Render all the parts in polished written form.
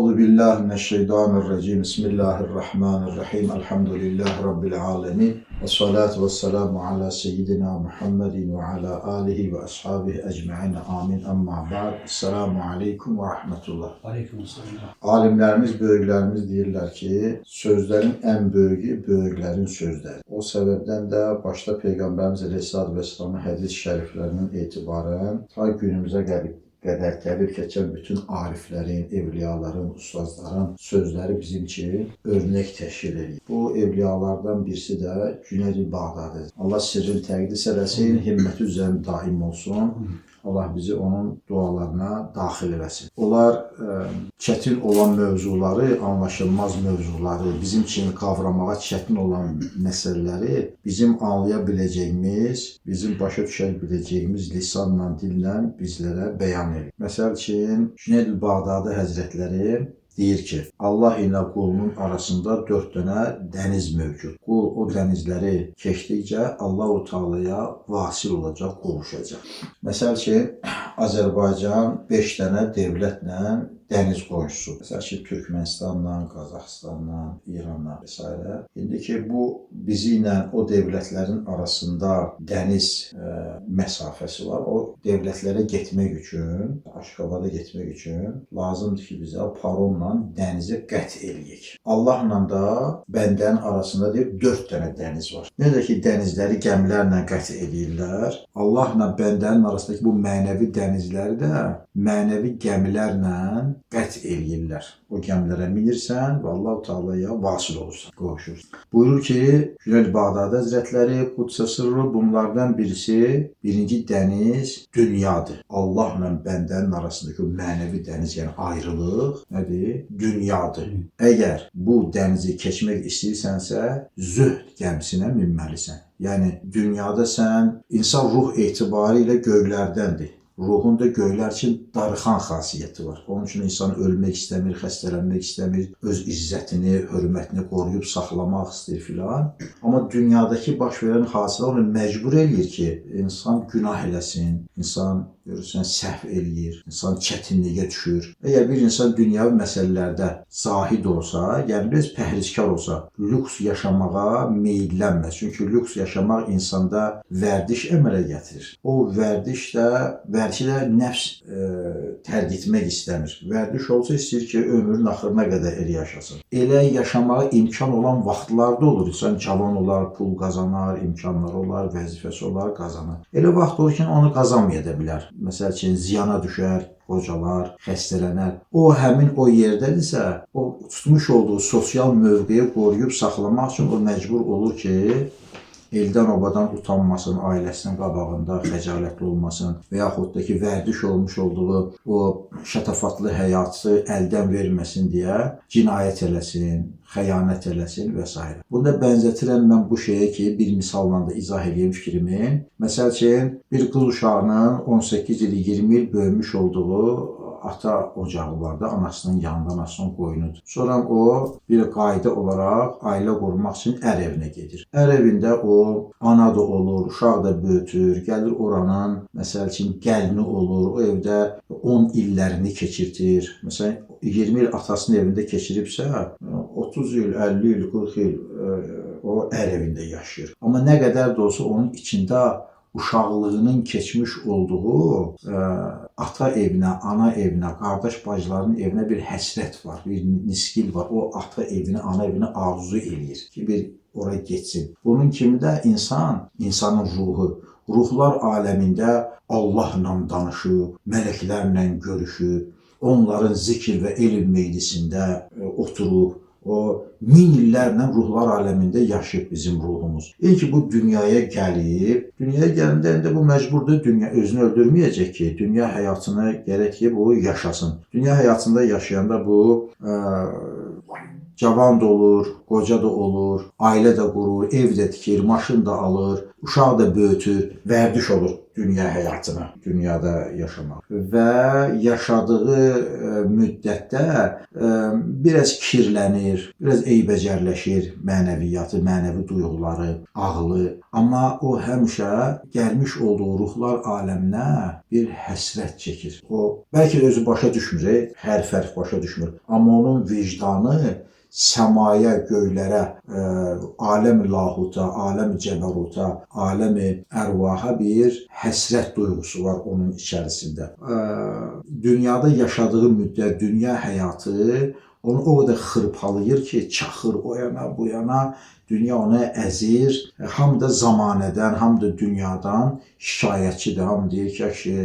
Euzu billahi mineşşeytanirracim. Bismillahirrahmanirrahim. Elhamdülillahi rabbil alamin. Ve salatu vesselamu ala seyyidina Muhammedin ve ala alihi ve ashabihi ecmaîn. Amin. Amma ba'd. Esselamu aleyküm ve rahmetullah. Aleykümselam. Alimlerimiz, böyüklerimiz deyirlər ki, sözlerin en böyüğü böyüklerin sözleri. O sebepten de başta Peygamberimiz Aleyhisselatü Vesselam'ın hadis-i şeriflerinden itibaren ta günümüze gəlib keçən bütün ariflərin, evliyaların, ustazların sözləri bizim için örnek təşkil edir. Bu evliyalardan birisi de Cüneyd-i Bağdadidir. Allah sirrini təqdis eləsin, himməti üzərində daim olsun. Allah bizi onun dualarına daxil eləsin. Onlar çətin olan mövzuları, anlaşılmaz mövzuları, bizim için qavramağa çətin olan məsələləri bizim anlaya biləcəyimiz, bizim başa düşə biləcəyimiz lisanla, dillə bizlərə bəyan edir. Məsəl üçün, Cüneyd-i Bağdadi Həzrətləri deyir ki, Allah ilə qulunun arasında 4 dənə dəniz mövcud. Qul o dənizləri keçdikcə Allah-u Teala'ya vasil olacaq, qovuşacaq. Məsəl üçün, Azərbaycan 5 dənə dövlətlə dəniz qonşusu. Məsəl ki, Türkmenistanla, Qazaxıstanla, İranla və s. İndiki bu bizi ilə o dövlətlərin arasında dəniz məsafəsi var. O dövlətlərə getmək üçün, Aşqabada getmək üçün lazımdır ki, bizə paronla dənizi qət eləyək. Allahla da bəndənin arasında deyib 4 dənə dəniz var. Necə ki, dənizləri gəmilərlə qət edirlər, Allahla bəndənin arasındakı bu mənəvi dənizləri də mənəvi gəmilərlə qət eləyirlər. O gəmilərə minirsən və Allah-u Teala'ya vasil olursan, qovuşursan. Buyurur ki, Cüneyd Bağdadi Həzrətləri, Qudsə sırrı bunlardan birisi, birinci dəniz dünyadır. Allahla bəndənin arasındakı mənəvi dəniz, yəni ayrılıq nədir? Dünyadır. Əgər bu dənizi keçmək istəyirsənsə, zöhd gəmisinə minməlisən. Yəni, dünyada sən, insan ruh etibarı ilə göylərdəndir. Ruhun da göylər üçün darıxan xasiyyəti var. Onun üçün insan ölmək istəmir, xəstələnmək istəmir, öz izzətini, hörmətini qoruyub saxlamaq istəyir filan. Amma dünyadakı baş verən hadisələr onu məcbur eləyir ki, insan günah eləsin, insan görürsən, səhv eləyir, insan çətinliyə düşür. Əgər bir insan dünyavi məsələlərdə zahid olsa, yəni biraz pəhrizkar olsa, lüks yaşamağa meyillənməz. Çünki lüks yaşamaq insanda vərdiş əmələ gətirir. O vərdiş də nəfs tərk etmək istəmir. Vərdiş olsa istəyir ki, ömrün axırına qədər elə yaşasın. Elə yaşamağa imkan olan vaxtlarda olur. İnsan cavan olar, pul qazanar, imkanları olar, vəzifəsi olar, qazanar. Elə vaxt olur ki, onu qazanmaya da bilər. Məsəl üçün, ziyana düşər, qocalar, xəstələnər. O, həmin o yerdədirsə, o tutmuş olduğu sosial mövqeyi qoruyub saxlamaq üçün o məcbur olur ki, eldən obadan utanmasın, ailəsinin qabağında xəcalətli olmasın və yaxud da ki, vərdiş olmuş olduğu o şatafatlı həyatı əldən verməsin deyə cinayət eləsin, xəyanət eləsin və s. Bunda bənzətirəm mən bu şeyə ki, bir misalla da izah edeyim fikrimi. Məsəl üçün, bir qız uşağının 18 il, 20 il böyümüş olduğu ata ocağı var da, anasının yanında, anasının qoyunudur. Sonra o bir qayda olaraq ailə qurmaq üçün ər evinə gedir. Ər evində o ana da olur, uşaq da böyütür, gəlir oranın, məsəl üçün, gəlini olur, o evdə 10 illərini keçirtir. Məsələn, 20 il atasının evində keçiribsə, 30 il, 50 il, 40 il o ər evində yaşayır. Amma nə qədər də olsa onun içində uşaqlığının keçmiş olduğu ata evinə, ana evinə, qardaş bacıların evinə bir həsrət var, bir niskil var. O ata evinə, ana evinə arzu eləyir ki, bir oraya geçsin. Bunun kimi də insanın ruhu, ruhlar aləmində Allahla danışıb, mələklərlə görüşüb, onların zikr və elm meclisində oturub, o 1000 illərlə ruhlar aləmində yaşayıb bizim ruhumuz. İlk ki, bu dünyaya gəlib, dünyaya gələndə bu məcburdur, dünya özünü öldürməyəcək ki, dünya həyatını gərək ki, bu yaşasın. Dünya həyatında yaşayanda bu cavan da olur, qoca da olur, ailə də qurur, ev də tikir, maşın da alır, uşaq da böyütür, vərdiş olur dünya həyatına, dünyada yaşamaq. Və yaşadığı müddətdə biraz kirlənir, biraz eybəcərləşir mənəviyyatı, mənəvi duyğuları, ağlı. Amma o həmişə gəlmiş olduğu ruhlar aləminə bir həsrət çəkir. O bəlkə də özü başa düşmür, hər fərq başa düşmür. Amma onun vicdanı səmaya, göylərə, aləm-i lahuta, aləm-i cəbəruta, aləm-i ərvaha bir həsrət duyğusu var onun içərisində. Dünyada yaşadığı müddət, dünya həyatı onu o qədər xırpalayır ki, çaxır o yana, bu yana, dünya onu əzir. Hamı da zamanədən, hamı da dünyadan şikayətçidir. Hamı deyir ki,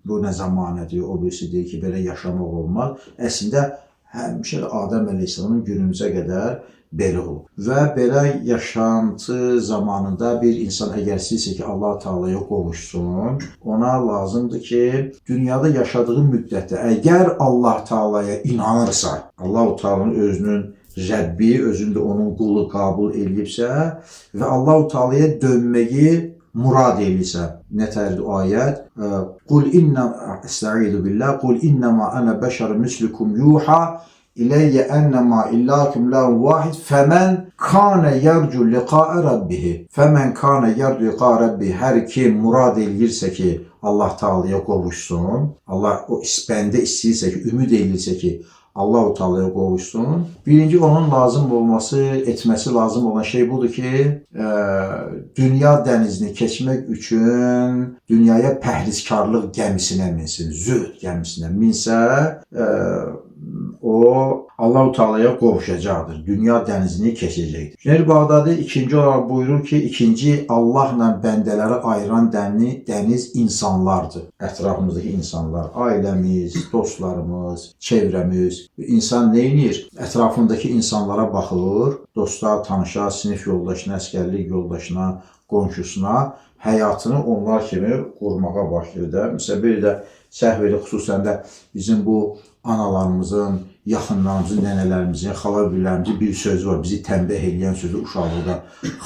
bu nə zamanədir, o birisi deyir ki, belə yaşamaq olmaz. Əslində, həmişə Adəm əleyhissalamın günümüzə qədər belə olub. Və belə yaşantı zamanında bir insan əgər istəyirsə ki, Allah Taala'ya qovuşsun, ona lazımdır ki, dünyada yaşadığı müddətdə əgər Allah Taala'ya inanırsa, Allah Taala'nın özünün Rəbbi, özündə onun qulu qəbul eləyibsə və Allah Taala'ya dönməyi murad eləyirsə, nətərdir o ayət? Qul estəizu billah, qul innəmə ənə bəşərun mislukum yuha iləyyə ennəmə illahum ilahun vahid fəmən kanə yərcu liqa'a rabbihi. Fəmən kanə yərcu liqa'a rabbihi. Hər kim murad eləyirsə ki, Allah Taala'ya qovuşsun, Allah o bəndə istəyirsə ki, ümid eləyirsə ki, Allah-u Teala'ya qovuşsun. Birinci onun lazım olması, etməsi lazım olan şey budur ki, dünya dənizini keçmək üçün dünyaya pəhrizkarlıq gəmisinə minsin, zühd gəmisinə minsə, o Allah-u Teala'ya qovuşacaqdır. Dünya dənizini keçəcəkdir. Cüneyd Bağdadi ikinci olaraq buyurur ki, ikinci Allahla bəndələri ayıran dəniz insanlardır. Ətrafımızdakı insanlar, ailəmiz, dostlarımız, çevrəmiz. İnsan neynir? Ətrafındakı insanlara baxır, dosta, tanışa, sinif yoldaşına, əskərlik yoldaşına, qonşusuna həyatını onlar kimi qurmağa başlayır da. Məsələn, bir də səhv edir, xüsusən də bizim bu analarımızın, yaxınlarımızın, nənələrimizin, xala-bilərimizin bir sözü var. Bizi tənbih eləyən sözü uşaqlıqda.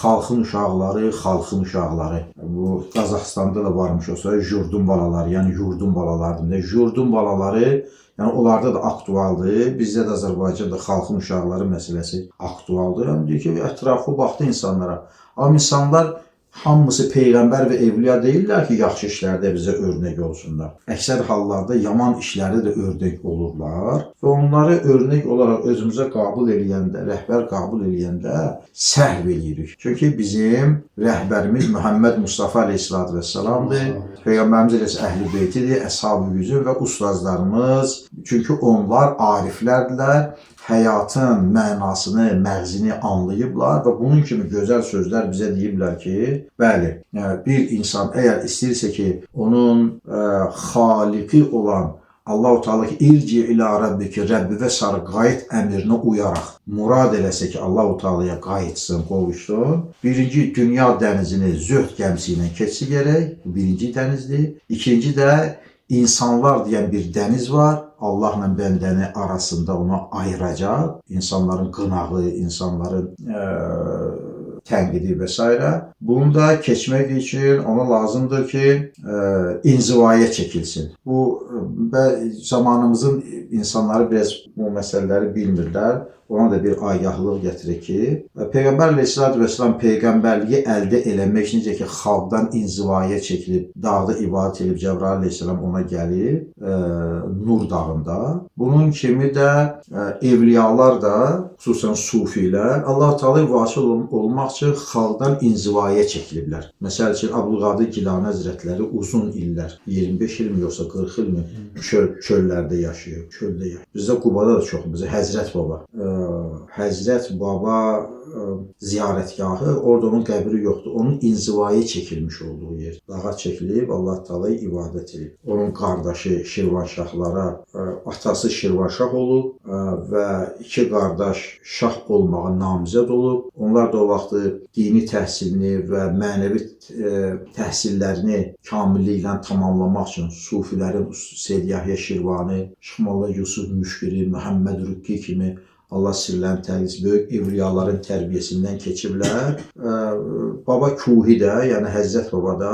Xalqın uşaqları, xalqın uşaqları. Bu Qazaxstanda da varmış olsa, jurdun balaları, yəni yurdun balalarıdır. Jurdun balaları, yəni onlarda da aktualdır. Bizdə də Azərbaycanda xalqın uşaqları məsələsi aktualdır. Yəni deyir ki, ətrafı baxdı insanlara. Amma insanlar hamısı peyğəmbər və evliya deyirlər ki, yaxşı işlərdə bizə örnək olsunlar. Əksər hallarda yaman işlərdə də örnək olurlar və onları örnək olaraq özümüzə qəbul eləyəndə, rəhbər qəbul eləyəndə səhv eləyirik. Çünki bizim rəhbərimiz Muhammed Mustafa Aleyhisselatü Vesselam'dır. Peyğəmbərimiz eləsə Əhl-i Beytidir, Əshab-ı Yüzün və ustazlarımız. Çünki onlar ariflərdirlər. Həyatın mənasını, məğzini anlayıblar və bunun kimi gözəl sözlər bizə deyiblər ki, bəli, bir insan əgər istəyirsə ki, onun xaliqi olan Allah-u Teala ki, irci ilə Rabbiki, Rəbbivə sarı qayıt əmrinə uyaraq, murad eləsə ki, Allah-u Teala'ya qayıtsın, qovuşsun. Birinci, dünya dənizini zöhd gəmisi ilə keçsi gərək, birinci dənizdir. İkinci də, insanlar deyən bir dəniz var. Allahla bəndəni arasında onu ayıracaq. İnsanların qınağı, insanların tənqidi və s. Bunu da keçmək üçün ona lazımdır ki, inzivaya çəkilsin. Bu, zamanımızın insanları biraz bu məsələləri bilmirlər. Ona da bir agahlıq gətirir ki, Peyğəmbər Aleyhisselatü Vesselam Peyğəmbərliyi əldə eləmək üçün necə ki, xalqdan inzivaya çəkilib, dağda ibadət edib, Cəbrail Aleyhisselam ona gəlib, Nur dağında. Bunun kimi də evliyalar da, xüsusən sufilər, Allah-u Teala'ya vasil olmaq üçün xalqdan inzivaya çəkiliblər. Məsəl üçün, Abdülqadir Gilani Həzrətləri uzun illər, 25 il mi yoxsa 40 il mi çöllərdə yaşayıb, çöldə yaşayıb. Bizdə Qubada da çox, bizdə Həzrət Baba. Həzrət Baba ziyarətgahı, orada onun qəbri yoxdur. Onun inzivaya çəkilmiş olduğu yer. Dağa çəkilib, Allah Teala'ya ibadət edib. Onun qardaşı Şirvanşahlara, atası Şirvanşah olub və iki qardaş şah olmağa namizəd olub. Onlar da o vaxtı dini təhsilini və mənəvi təhsillərini kamilliklə tamamlamaq üçün sufilərin Seyyid Yahya Şirvani, Şıxmolla Yusuf Müşkiri, Məhəmməd Rükki kimi Allah sirlərin təqdisi böyük evliyaların tərbiyəsindən keçiblər. Baba Kuhi də, yəni Həzrət Baba da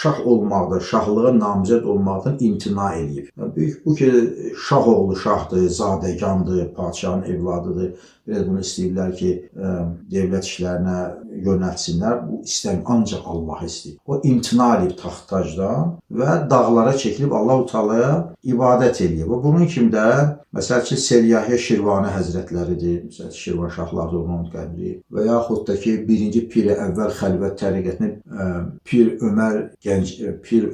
şah olmaqda, şahlığa namizəd olmaqdan imtina eləyib. Bu ki, şah oğlu şahdır, zadəgandır, padşahın evladıdır. Biraz bunu istəyirlər ki, devlət işlərinə yönəltsinlər. Bu istəyir, ancaq Allah istəyir. O imtina edib taxt-tacdan və dağlara çəkilib Allah-u Teala'ya ibadət eləyib. Bunun kimi də, məsəl ki, Selyahiyyə Şirvani Həzrətləridir. Məsəl ki, Şirvanşahlardır onun qəbri. Və yaxud da ki, 1-ci Pir-i Əvvəl Xəlvət təriqətinin Pir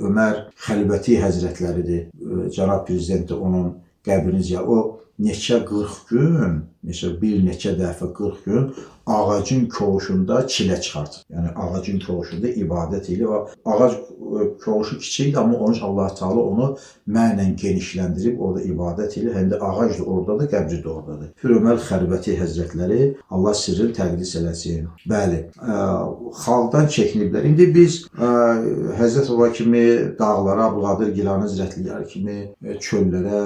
Ömər Xəlvəti Həzrətləridir. Cənab Prezident də onun qəbrini ziyarət. O neçə 40 gün, bir neçə dəfə 40 gün ağacın koğuşunda çilə çıxartır. Yəni ağacın koğuşunda ibadət edir və ağac koğuşu kiçikdir, amma onun Allah Teala onu mənlə genişləndirib orada ibadət edir. Həm də ağac da oradadır, qəbri də oradadır. Pir Ömər Xəlvəti Həzrətləri Allah sirrini təqdis eləsin. Bəli, xalqdan çəkiniblər. İndi biz Həzrət Baba kimi dağlara, Abdülqadir Gilani Həzrətləri kimi çöllərə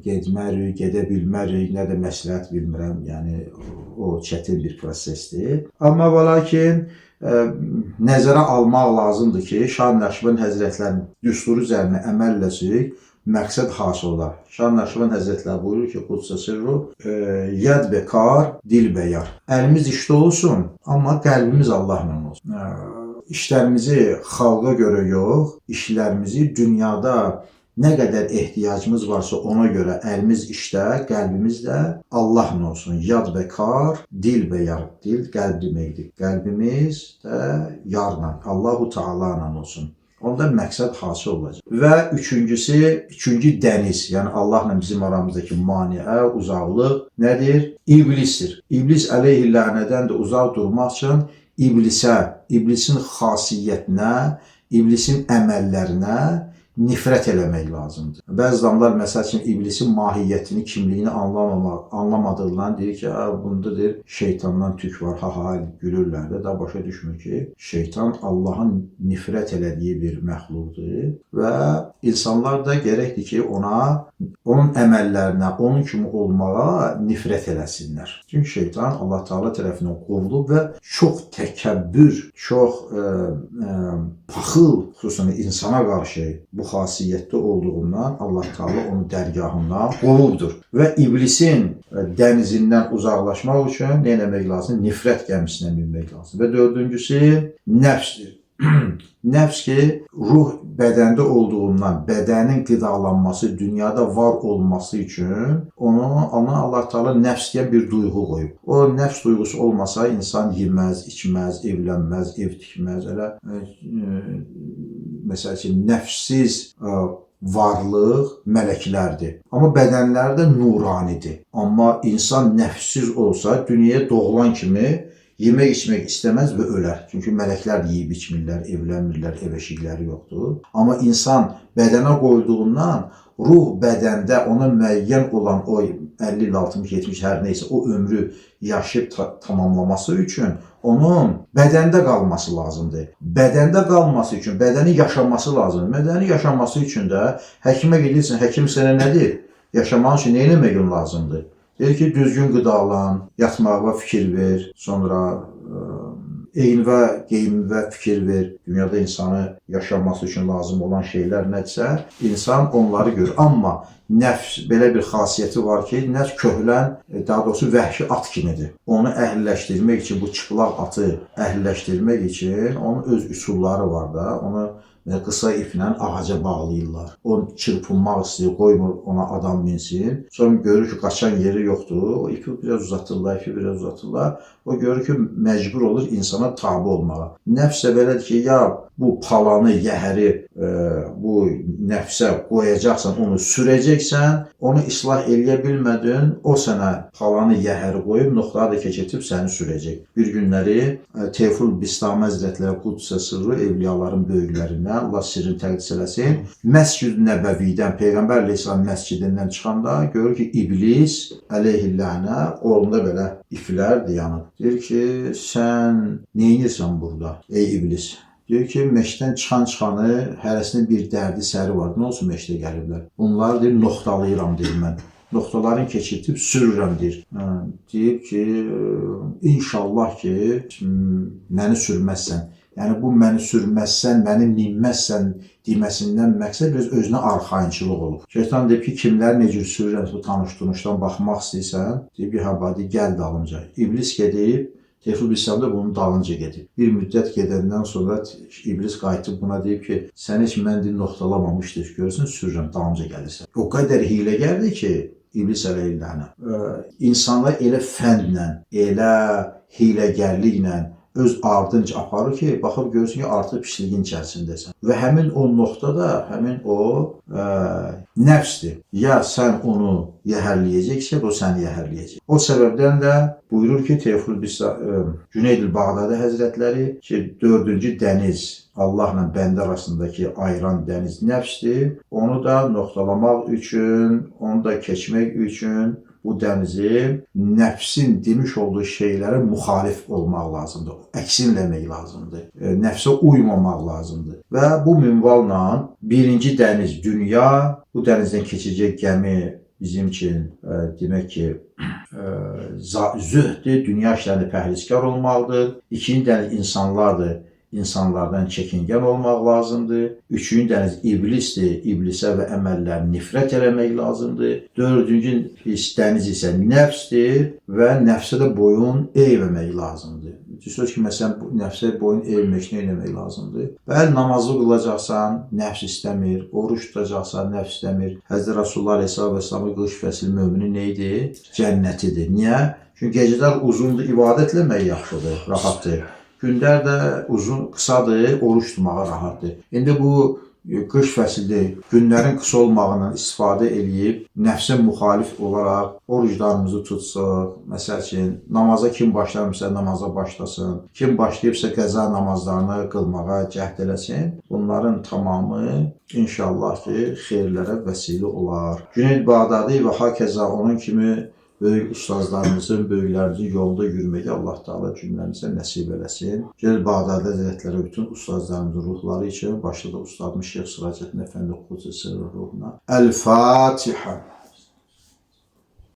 getmərik, gedə bilmərik, nə də məsləhət bilmirəm. Yəni o çətin bir prosesdir. Amma və lakin nəzərə almaq lazımdır ki, Şah Nəqşbənd Həzrətlərinin düsturu üzərinə əməl eləsək, məqsəd hasil olar. Şah Nəqşbənd Həzrətləri buyurur ki, Qudsə sirru, yəd bə kar, dil bə yar. Əlimiz işdə olsun, amma qəlbimiz Allahla olsun. İşlərimizi xalqa görə yox, işlərimizi dünyada nə qədər ehtiyacımız varsa ona görə əlimiz işdə, qəlbimiz də Allahla olsun. Yad və kar, dil və yar. Dil qəlb deməkdir. Qəlbimiz də yarla, Allah-u Teala'la olsun. Onda məqsəd hasil olacaq. Və üçüncü dəniz, yəni Allahla bizim aramızdakı maniə, uzaqlıq nədir? İblisdir. İblis əleyhi lənədən də uzaq durmaq üçün iblisin xasiyyətinə, iblisin əməllərinə nifrət eləmək lazımdır. Bəzi adamlar məsəl üçün iblisin mahiyyətini, kimliyini anlamadığından deyir ki, bunda deyir, şeytandan tük var, ha gülürlər də, daha başa düşmür ki, şeytan Allahın nifrət elədiyi bir məxluqdur və insanlar da gərəkdir ki, onun əməllərinə, onun kimi olmağa nifrət eləsinlər. Çünki şeytan Allah Teala tərəfindən qovulub və çox təkəbbür, çox paxıl, xüsusən insana qarşı bu xasiyyətdə olduğundan Allah Teala onu dərgahından qovubdur. Və iblisin dənizindən uzaqlaşmaq üçün nə etmək lazım? Nifrət gəmisinə minmək lazım. Və dördüncüsü nəfsdir. Nəfs ki, ruh bədəndə olduğundan, bədənin qidalanması, dünyada var olması üçün ona Allah Teala nəfs deyən bir duyğu qoyub. O nəfs duyğusu olmasa insan yeməz, içməz, evlənməz, ev tikməz. Məsəl üçün, nəfsiz varlıq mələklərdir. Amma bədənləri də nuranidir. Amma insan nəfsiz olsa, dünyaya doğulan kimi yemək içmək istəməz və ölər. Çünki mələklər yeyib içmirlər, evlənmirlər, ev eşikləri yoxdur. Amma insan bədənə qoyduğundan ruh bədəndə ona müəyyən olan o 50, 60, 70 hər neysə o ömrü yaşayıb tamamlaması üçün onun bədəndə qalması lazımdır. Bədəndə qalması üçün bədəni yaşaması lazımdır. Bədəni yaşaması üçün də həkimə gedirsən, həkim sənə nədir? Yaşamaq üçün nə etmək lazımdır? Deyir ki, düzgün qidalan, yatmağa fikir ver, sonra eyin və geyimə fikir ver. Dünyada insanı yaşaması üçün lazım olan şeylər nədirsə, insan onları görür. Amma nəfs belə bir xasiyyəti var ki, nəfs köhlən, daha doğrusu vəhşi at kimidir. Onu əhliləşdirmək üçün, bu çıplaq atı əhliləşdirmək üçün onun öz üsulları var da, onu qısa iplə ağaca bağlayırlar. O çırpınmaq istəyir, qoymur ona adam minsin. Sonra görür ki, qaçan yeri yoxdur. O ipi biraz uzatırlar, O görür ki, məcbur olur insana tabi olmağa. Nəfs də belədir ki, ya bu palanı, yəhəri bu nəfsə qoyacaqsan, onu sürəcəksən, onu islah eləyə bilmədin, o sənə palanı, yəhəri qoyub, nöqtada keçirtib səni sürəcək. Bir günləri Teyful Bistami Həzrətləri Qudsə sırrı evliyaların böyüklərindən, Allah sirrini təqdis eləsin, Məscid-i Nəbəvidən, Peyğəmbər Əleyhisselam məscidindən çıxanda görür ki, İblis əleyhillənə qolunda belə iplərdir yanıb. Deyir ki, sən neyinirsən burada, ey İblis? Deyir ki, meşdən çıxanı hərəsinin bir dərdi səri var. Nə olsun meşdə gəliblər? Bunları deyir, nöqtalayıram deyir mən. nöqtələrini keçirtib sürürəm deyir. Deyib ki, inşallah ki, məni sürməzsən. Yəni bu məni sürməzsən, məni minməzsən deməsindən məqsəd biraz özünə arxayınçılıq olub. Şeytan deyib ki, kimlər necə sürürəm, bu tanış-tunuşdan baxmaq istəyirsən, deyib ki, hə, gəl dalınca. İblis gedib, Tevfik İslam da bunun dalınca gedib. Bir müddət gedəndən sonra İblis qayıtıb buna deyib ki, sən heç mən nöqtəlamamışdır, görürsən, sürürəm, dalınca gəlirsən. O qədər hiyləgərdir ki, İblis əleyhinə. İnsanlar elə fəndlə, elə hiyləgərliklə öz ardınca aparır ki, baxıb görürsün ki, artıq pisliyin içərisindəsən. Və həmin o nöqtada, həmin o nəfsdir. Ya sən onu yəhərləyəcəksə, o səni yəhərləyəcək. O səbəbdən də buyurur ki, Cüneyd el-Bağdadi Həzrətləri ki, 4-cü dəniz Allahla bəndə arasındakı ayıran dəniz nəfsdir. Onu da nöqtələmək üçün, onu da keçmək üçün bu dənizi nəfsin demiş olduğu şeylərə müxalif olmaq lazımdır. Əksinləmək lazımdır. Nəfsə uymamaq lazımdır. Və bu minvalla birinci dəniz dünya, bu dənizdən keçəcək gəmi bizim üçün demək ki, zühddir, dünya işlərində pəhrizkar olmaqdır. İkinci dəniz insanlardır. İnsanlardan çəkingən olmaq lazımdır. Üçüncü dəniz iblisdir. İblisə və əməllərini nifrət eləmək lazımdır. Dördüncü dəniz isə nəfsdir və nəfsə də boyun eğməmək lazımdır. Söz ki, məsələn, nəfsə boyun eğmək nə eləmək lazımdır? Bəli, namazı qılacaqsan, nəfs istəmir. Oruç tutacaqsan, nəfs istəmir. Həzrət Rasulullah Aleyhisselatü Vesselamın qılış fəsil müminin neydi? Cənnətidir. Niyə? Çünki gecələr uzundur, ibadət eləmək yaxşıdır, rahatdır. Günlər də uzun, qısadır, oruç tutmağa rahatdır. İndi bu qış fəsildir, günlərin qısa olmağından istifadə edib, nəfsə müxalif olaraq oruclarımızı tutsuq. Məsəl üçün, namaza kim başlamışsa namaza başlasın, kim başlayıbsa qəza namazlarını qılmağa cəhd eləsin. Bunların tamamı inşallah ki, xeyirlərə vəsilə olar. Cüneyd Bağdadi və hakəza onun kimi böyük ustazlarımızın, böyüklərimizin yolunda yürüməyi Allah Teala cümləmizə nəsib eləsin. Cüneyd Bağdadi Həzrətləri bütün ustazlarımızın ruhları üçün, başda da ustadımız Şeyx Siracəddin Əfəndi Qudüs'ün ruhuna. El-Fatiha.